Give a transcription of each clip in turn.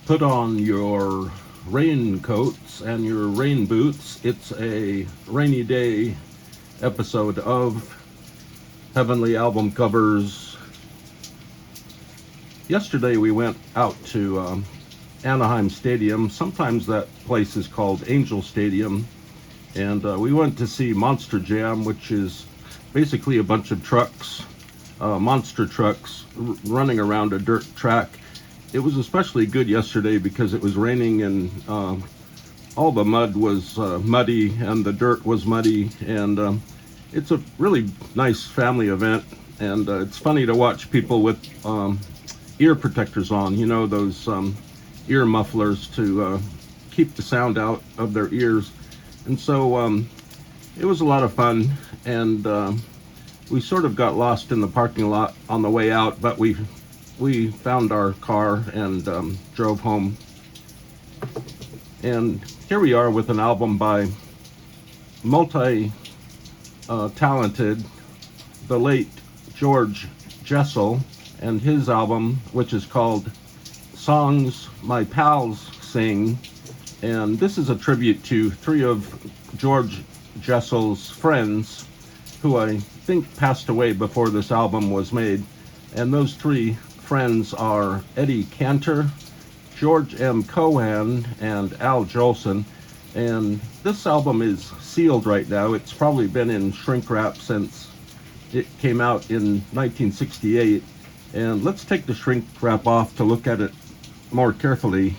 Put on your raincoats and your rain boots. It's a rainy day episode of Heavenly Album Covers. Yesterday we went out to Anaheim Stadium. Sometimes that place is called Angel Stadium. And we went to see Monster Jam, which is basically a bunch of trucks, monster trucks, running around a dirt track. It was especially good yesterday because it was raining and all the mud was muddy and the dirt was muddy. And it's a really nice family event. And it's funny to watch people with ear protectors on, you know, those ear mufflers to keep the sound out of their ears. And so it was a lot of fun, and we sort of got lost in the parking lot on the way out, but we found our car and drove home. And here we are with an album by multi-talented, the late George Jessel, and his album, which is called Songs My Pals Sing. And this is a tribute to three of George Jessel's friends who I think passed away before this album was made. And those three friends are Eddie Cantor, George M. Cohan, and Al Jolson. And this album is sealed right now. It's probably been in shrink wrap since it came out in 1968. And let's take the shrink wrap off to look at it more carefully.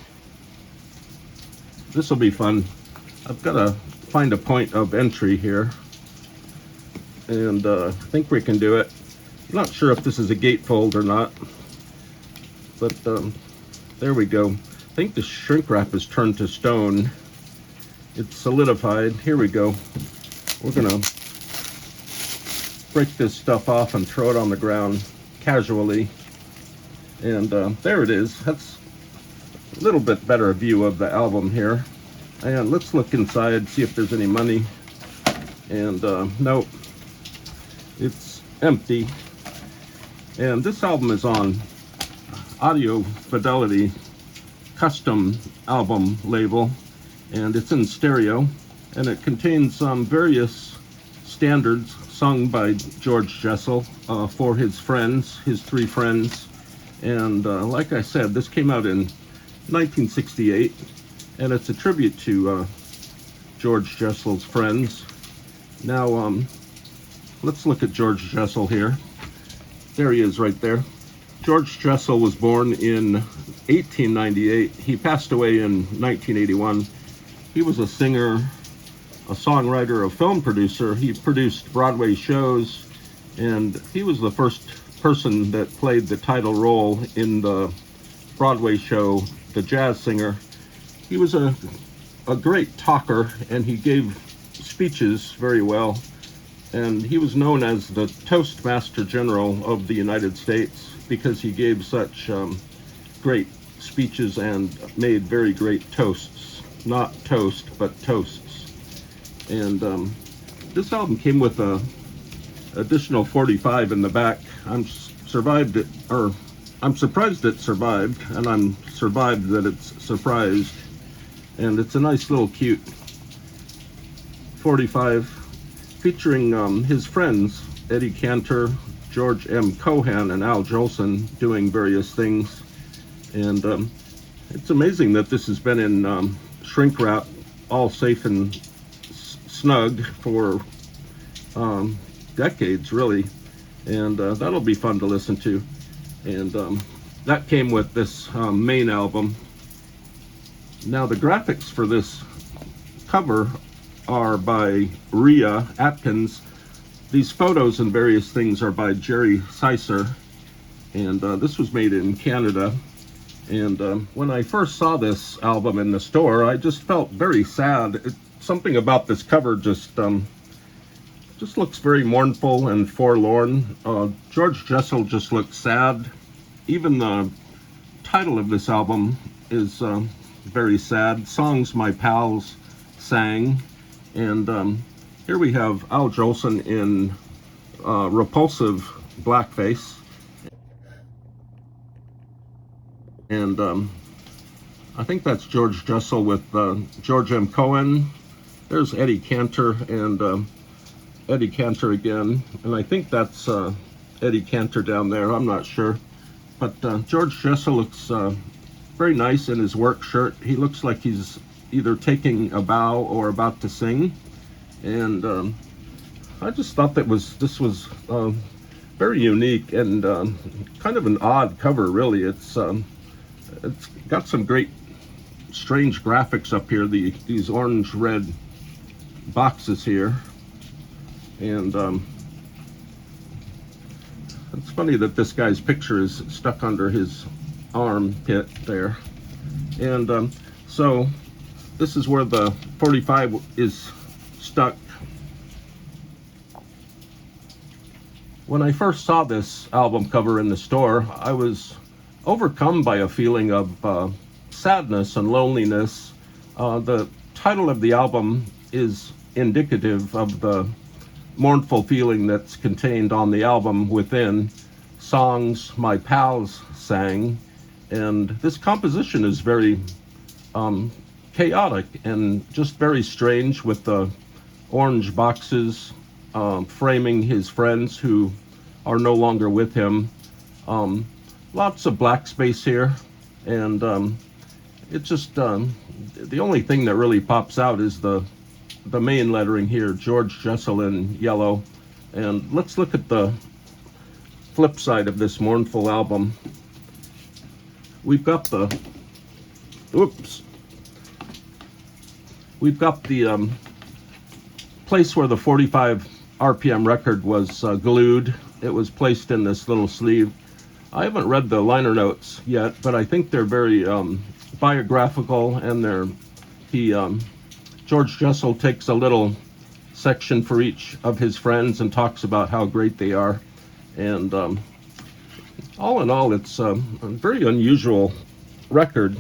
This will be fun. I've got to find a point of entry here, and I think we can do it. I'm not sure if this is a gatefold or not, but there we go. I think the shrink wrap is turned to stone. It's solidified. Here we go. We're gonna break this stuff off and throw it on the ground casually, and there it is. That's a little bit better view of the album here. And let's look inside, see if there's any money. And nope, it's empty. And this album is on Audio Fidelity custom album label, and it's in stereo, and it contains various standards sung by George Jessel for his friends, his three friends. And like I said, this came out in 1968, and it's a tribute to George Jessel's friends. Now let's look at George Jessel here. There he is right there. George Jessel was born in 1898. He passed away in 1981. He was a singer, a songwriter, a film producer. He produced Broadway shows, and he was the first person that played the title role in the Broadway show The Jazz Singer. He was a great talker, and he gave speeches very well. And he was known as the Toastmaster General of the United States because he gave such great speeches and made very great toasts. Not toast, but toasts. And this album came with a additional 45 in the back. I'm surprised it survived, and I'm survived that it's surprised. And it's a nice little cute 45 featuring his friends Eddie Cantor, George M. Cohan, and Al Jolson doing various things. And it's amazing that this has been in shrink wrap, all safe and snug for decades, really. And that'll be fun to listen to. And that came with this main album. Now the graphics for this cover are by Rhea Atkins. These photos and various things are by Jerry Sicer, and this was made in Canada. And when I first saw this album in the store, I just felt very sad. Something about this cover just looks very mournful and forlorn. George Jessel just looks sad. Even the title of this album is very sad. Songs My Pals Sang. And here we have Al Jolson in repulsive blackface. And I think that's George Jessel with George M. Cohen. There's Eddie Cantor and Eddie Cantor again. And I think that's Eddie Cantor down there. I'm not sure. But George Jessel looks very nice in his work shirt. He looks like he's either taking a bow or about to sing. And I just thought this was very unique and kind of an odd cover, really. It's got some great strange graphics up here, these orange-red boxes here. And it's funny that this guy's picture is stuck under his armpit there. And so this is where the 45 is stuck. When I first saw this album cover in the store, I was overcome by a feeling of sadness and loneliness. The title of the album is indicative of the mournful feeling that's contained on the album within songs my pals sang. And this composition is very chaotic and just very strange, with the orange boxes framing his friends who are no longer with him. Lots of black space here, and it's just the only thing that really pops out is the main lettering here, George Jessel in yellow. And let's look at the flip side of this mournful album. We've got the place where the 45 RPM record was glued. It was placed in this little sleeve. I haven't read the liner notes yet, but I think they're very biographical, and George Jessel takes a little section for each of his friends and talks about how great they are. And all in all, it's a very unusual record,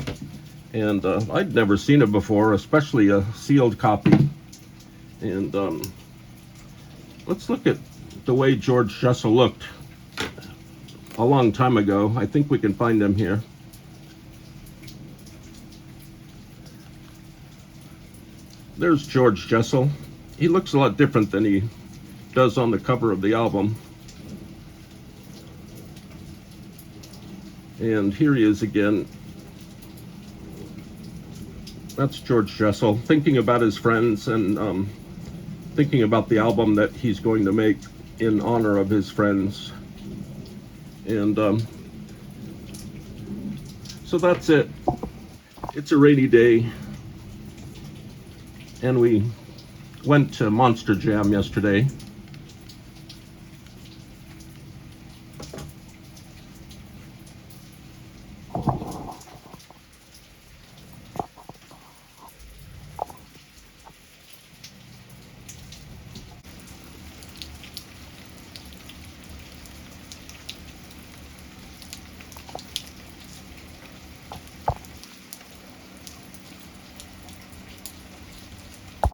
and I'd never seen it before, especially a sealed copy. And let's look at the way George Jessel looked a long time ago. I think we can find him here. There's George Jessel. He looks a lot different than he does on the cover of the album. And here he is again. That's George Jessel, thinking about his friends and thinking about the album that he's going to make in honor of his friends. And so that's it. It's a rainy day, and we went to Monster Jam yesterday.